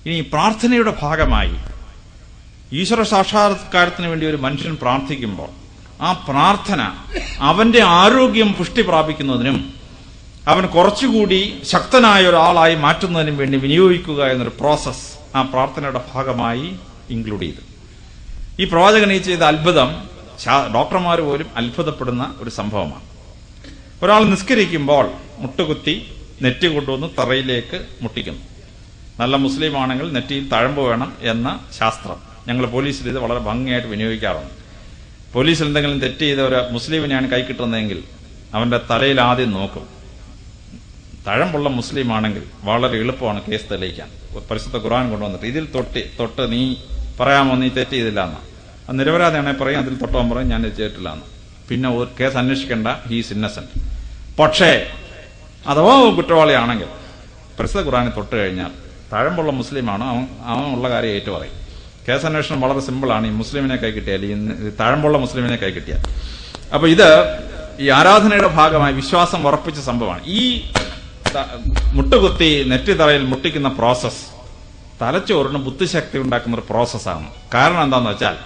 ഇനി പ്രാർത്ഥനയുടെ ഭാഗമായി ഈശ്വര സാക്ഷാത്കാരത്തിന് വേണ്ടി ഒരു മനുഷ്യൻ പ്രാർത്ഥിക്കുമ്പോൾ ആ പ്രാർത്ഥന അവന്റെ ആരോഗ്യം പുഷ്ടി പ്രാപിക്കുന്നതിനും അവൻ കുറച്ചുകൂടി ശക്തനായ ഒരാളായി മാറ്റുന്നതിനും വേണ്ടി വിനിയോഗിക്കുക എന്നൊരു പ്രോസസ് ആ പ്രാർത്ഥനയുടെ ഭാഗമായി ഇൻക്ലൂഡ് ചെയ്തു. ഈ പ്രവാചകൻ ഈ ചെയ്ത അത്ഭുതം ഡോക്ടർമാർ പോലും അത്ഭുതപ്പെടുന്ന ഒരു സംഭവമാണ്. ഒരാൾ നിസ്കരിക്കുമ്പോൾ മുട്ടുകുത്തി നെറ്റി കൊണ്ടുവന്ന് തറയിലേക്ക് മുട്ടിക്കുന്നു. നല്ല മുസ്ലിം ആണെങ്കിൽ നെറ്റിയിൽ തഴമ്പ് വേണം എന്ന ശാസ്ത്രം ഞങ്ങൾ പോലീസിൽ ഇത് വളരെ ഭംഗിയായിട്ട് വിനിയോഗിക്കാറുണ്ട്. പോലീസിൽ എന്തെങ്കിലും തെറ്റ് ചെയ്ത ഒരു മുസ്ലിമിനെയാണ് കൈ കിട്ടുന്നതെങ്കിൽ അവന്റെ തലയിൽ ആദ്യം നോക്കും. തഴമ്പുള്ള മുസ്ലിം ആണെങ്കിൽ വളരെ എളുപ്പമാണ് കേസ് തെളിയിക്കാൻ. പരിശുദ്ധ ഖുർആൻ കൊണ്ടുവന്നിട്ട് ഇതിൽ തൊട്ട് നീ പറയാമോ നീ തെറ്റ് ചെയ്തില്ല എന്ന്. അത് നിരപരാധിയാണെങ്കിൽ പറയും അതിൽ തൊട്ടാൻ പറയും ഞാൻ ചെയ്തിട്ടില്ല എന്ന്. പിന്നെ ഒരു കേസ് അന്വേഷിക്കേണ്ട, ഹീസ് ഇന്നസെന്റ്. പക്ഷേ അഥവാ കുറ്റവാളിയാണെങ്കിൽ പരിശുദ്ധ ഖുർആനെ തൊട്ട് കഴിഞ്ഞാൽ തഴമ്പുള്ള മുസ്ലിമാണ്, അവൻ ഉള്ള കാര്യം ഏറ്റു പറയും. കേസ് അന്വേഷണം വളരെ സിമ്പിളാണ്. ഈ മുസ്ലിമിനെ കൈ കിട്ടിയാൽ, ഈ തഴമ്പുള്ള മുസ്ലിമിനെ കൈ കിട്ടിയാൽ. അപ്പൊ ഇത് ഈ ആരാധനയുടെ ഭാഗമായി വിശ്വാസം ഉറപ്പിച്ച സംഭവമാണ്. ഈ മുട്ടുകുത്തി നെറ്റി തറയിൽ മുട്ടിക്കുന്ന പ്രോസസ് തലച്ചോറിന് ബുദ്ധിശക്തി ഉണ്ടാക്കുന്ന ഒരു പ്രോസസ്സാണ്. കാരണം എന്താന്ന് വെച്ചാൽ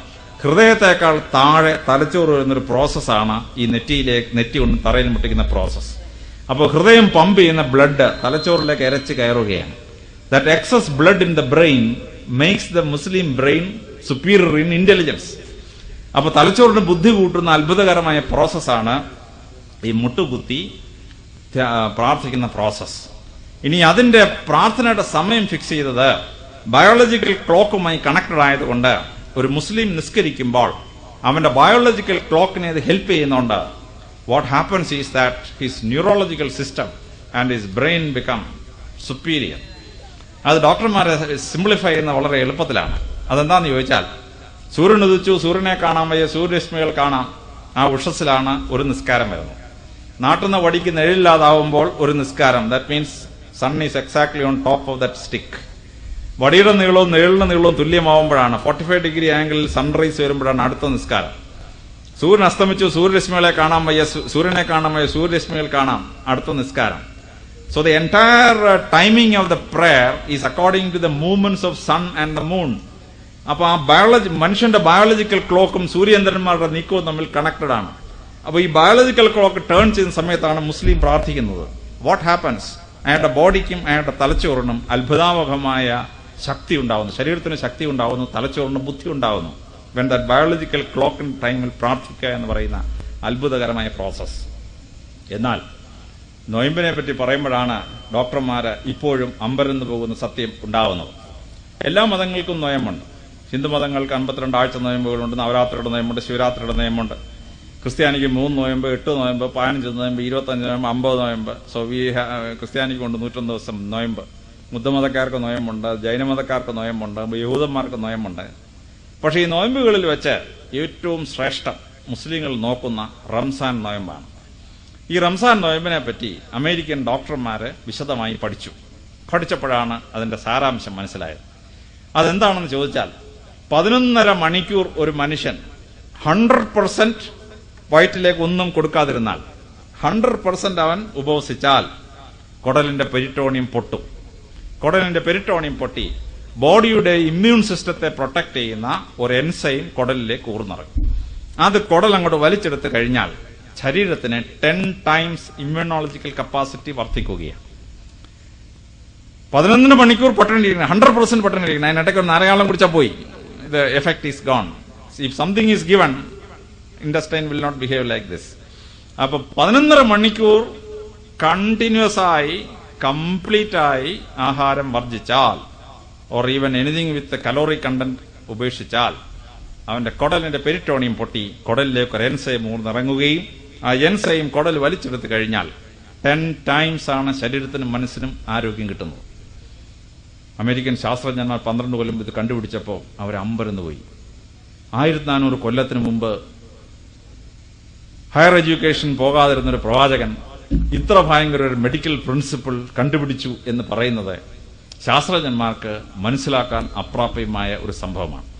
ഹൃദയത്തെക്കാൾ താഴെ തലച്ചോറ് വരുന്നൊരു പ്രോസസ്സാണ് ഈ നെറ്റി കൊണ്ട് തറയിൽ മുട്ടിക്കുന്ന പ്രോസസ്. അപ്പോൾ ഹൃദയം പമ്പ് ചെയ്യുന്ന ബ്ലഡ് തലച്ചോറിലേക്ക് ഇരച്ച് കയറുകയാണ്. That excess blood in the brain makes the Muslim brain superior in intelligence. അപ്പൊ തലച്ചോറിന് ബുദ്ധി കൂട്ടുന്ന അത്ഭുതകരമായ പ്രോസസ്സാണ് ഈ മുട്ടുകുത്തി പ്രാർത്ഥിക്കുന്ന പ്രോസസ്. ഇനി അതിന്റെ പ്രാർത്ഥനയുടെ സമയം ഫിക്സ് ചെയ്തത് ബയോളജിക്കൽ ക്ലോക്കുമായി കണക്റ്റഡ് ആയതുകൊണ്ട് ഒരു മുസ്ലിം നിസ്കരിക്കുമ്പോൾ അവന്റെ ബയോളജിക്കൽ ക്ലോക്കിനെ അത് ഹെൽപ്പ് ചെയ്യുന്നുണ്ട്. What happens is that his neurological system and his brain become superior. അത് ഡോക്ടർമാരെ സിംപ്ലിഫൈ ചെയ്യുന്ന വളരെ എളുപ്പത്തിലാണ്. അതെന്താന്ന് ചോദിച്ചാൽ സൂര്യൻ ഉദിച്ചു, സൂര്യനെ കാണാൻ വയ്യ, സൂര്യരശ്മികൾ കാണാം, ആ ഉഷസ്സിലാണ് ഒരു നിസ്കാരം വരുന്നത്. നാട്ടുന്ന വടിക്ക് നിഴലില്ലാതാവുമ്പോൾ ഒരു നിസ്കാരം, that means sun is exactly on top of that stick. വടിയുടെ നീളവും നിഴലിന്റെ നീളവും തുല്യമാവുമ്പോഴാണ് 45 ഡിഗ്രി ആംഗിളിൽ സൺറൈസ് വരുമ്പോഴാണ് അടുത്ത നിസ്കാരം. സൂര്യൻ അസ്തമിച്ചു, സൂര്യരശ്മികളെ കാണാൻ വയ്യ, സൂര്യനെ കാണാൻ വയ്യ, സൂര്യരശ്മികൾ കാണാം, അടുത്ത നിസ്കാരം. So the entire timing of the prayer is according to the movements of sun and the moon. അപ്പൊ ആ മനുഷ്യന്റെ ബയോളജിക്കൽ ക്ലോക്കും സൂര്യചന്ദ്രന്മാരുടെ നീക്കവും തമ്മിൽ കണക്റ്റഡ് ആണ്. അപ്പൊ ഈ ബയോളജിക്കൽ ക്ലോക്ക് ടേൺ ചെയ്യുന്ന സമയത്താണ് മുസ്ലിം പ്രാർത്ഥിക്കുന്നത്. What happens? അയാളുടെ ബോഡിക്കും അയാളുടെ തലച്ചോറിനും അത്ഭുതാവഹമായ ശക്തി ഉണ്ടാവുന്നു, ശരീരത്തിന് ശക്തി ഉണ്ടാവുന്നു, തലച്ചോറിന് ബുദ്ധി ഉണ്ടാവുന്നു. വെൻ ദാറ്റ് ബയോളജിക്കൽ ക്ലോക്ക് ടൈമിൽ പ്രാർത്ഥിക്കുക എന്ന് പറയുന്ന അത്ഭുതകരമായ പ്രോസസ്. എന്നാൽ നൊയമ്പിനെ പറ്റി പറയുമ്പോഴാണ് ഡോക്ടർമാര് ഇപ്പോഴും അമ്പരന്ന് പോകുന്ന സത്യം ഉണ്ടാവുന്നത്. എല്ലാ മതങ്ങൾക്കും നൊയമ്പുണ്ട്. ഹിന്ദു മതങ്ങൾക്ക് 52 ആഴ്ച നൊയമ്പുകളുണ്ട്, നവരാത്രിയുടെ നൊയമ്പുണ്ട്, ശിവരാത്രിയുടെ നൊയമ്പുണ്ട്. ക്രിസ്ത്യാനിക്ക് 3 നൊയമ്പ്, 8 നൊയമ്പ്, 15 നൊയമ്പ്, 25 നൊയമ്പ്, 50 നൊയമ്പ്. സോ ക്രിസ്ത്യാനിക്ക് കൊണ്ട് 101 ദിവസം നൊയമ്പ്. ബുദ്ധമതക്കാർക്ക് നൊയമ്പുണ്ട്, ജൈനമതക്കാർക്ക് നൊയമ്പുണ്ട്, യഹൂദന്മാർക്ക് നൊയമ്പുണ്ട്. പക്ഷെ ഈ നൊയമ്പുകളിൽ വെച്ച് ഏറ്റവും ശ്രേഷ്ഠം മുസ്ലിങ്ങൾ നോക്കുന്ന റംസാൻ നൊയമ്പാണ്. ഈ റംസാൻ നൊയമ്പിനെ പറ്റി അമേരിക്കൻ ഡോക്ടർമാര് വിശദമായി പഠിച്ചപ്പോഴാണ് അതിന്റെ സാരാംശം മനസ്സിലായത്. അതെന്താണെന്ന് ചോദിച്ചാൽ 11.5 മണിക്കൂർ ഒരു മനുഷ്യൻ 100% വയറ്റിലേക്ക് ഒന്നും കൊടുക്കാതിരുന്നാൽ, 100% അവൻ ഉപവസിച്ചാൽ കുടലിന്റെ പെരിറ്റോണിയം പൊട്ടും. കുടലിന്റെ പെരിറ്റോണിയം പൊട്ടി ബോഡിയുടെ ഇമ്മ്യൂൺ സിസ്റ്റത്തെ പ്രൊട്ടക്ട് ചെയ്യുന്ന ഒരു എൻസൈം കുടലിലേക്ക് ഊർന്നിറങ്ങും. അത് കുടൽ അങ്ങോട്ട് വലിച്ചെടുത്ത് കഴിഞ്ഞാൽ ശരീരത്തിന് 10 ടൈംസ് ഇമ്മ്യൂണോളജിക്കൽ കപ്പാസിറ്റി വർദ്ധിക്കുകയാണ്. 11 മണിക്കൂർ പട്ടിണിയിരിക്കണം, 100% പട്ടിണിയിരിക്കണം. അതിനിടയ്ക്ക് ഒരു നാരകാളം കുടിച്ചാൽ പോയി, the effect is gone. If something is given, intestine will not behave like this. അപ്പൊ 11.5 മണിക്കൂർ കണ്ടിന്യൂസ് ആയി കംപ്ലീറ്റ് ആയി ആഹാരം വർജിച്ചാൽ, or even anything with calorie content ഉപേക്ഷിച്ചാൽ, അവന്റെ കുടലിന്റെ പെരിറ്റോണിയം പൊട്ടി കുടലിലേക്ക് ഒരു എൻസൈം ഊർന്നിറങ്ങുകയും ആ എൻസൈം കുടൽ വലിച്ചെടുത്ത് കഴിഞ്ഞാൽ 10 ടൈംസ് ആണ് ശരീരത്തിനും മനസ്സിനും ആരോഗ്യം കിട്ടുന്നത്. അമേരിക്കൻ ശാസ്ത്രജ്ഞന്മാർ 12 കൊല്ലം ഇത് കണ്ടുപിടിച്ചപ്പോൾ അവർ അമ്പരന്ന് പോയി. 1400 കൊല്ലത്തിന് മുമ്പ് ഹയർ എഡ്യൂക്കേഷൻ പോകാതിരുന്നൊരു പ്രവാചകൻ ഇത്ര ഭയങ്കര ഒരു മെഡിക്കൽ പ്രിൻസിപ്പിൾ കണ്ടുപിടിച്ചു എന്ന് പറയുന്നത് ശാസ്ത്രജ്ഞന്മാർക്ക് മനസ്സിലാക്കാൻ അപ്രാപ്യമായ ഒരു സംഭവമാണ്.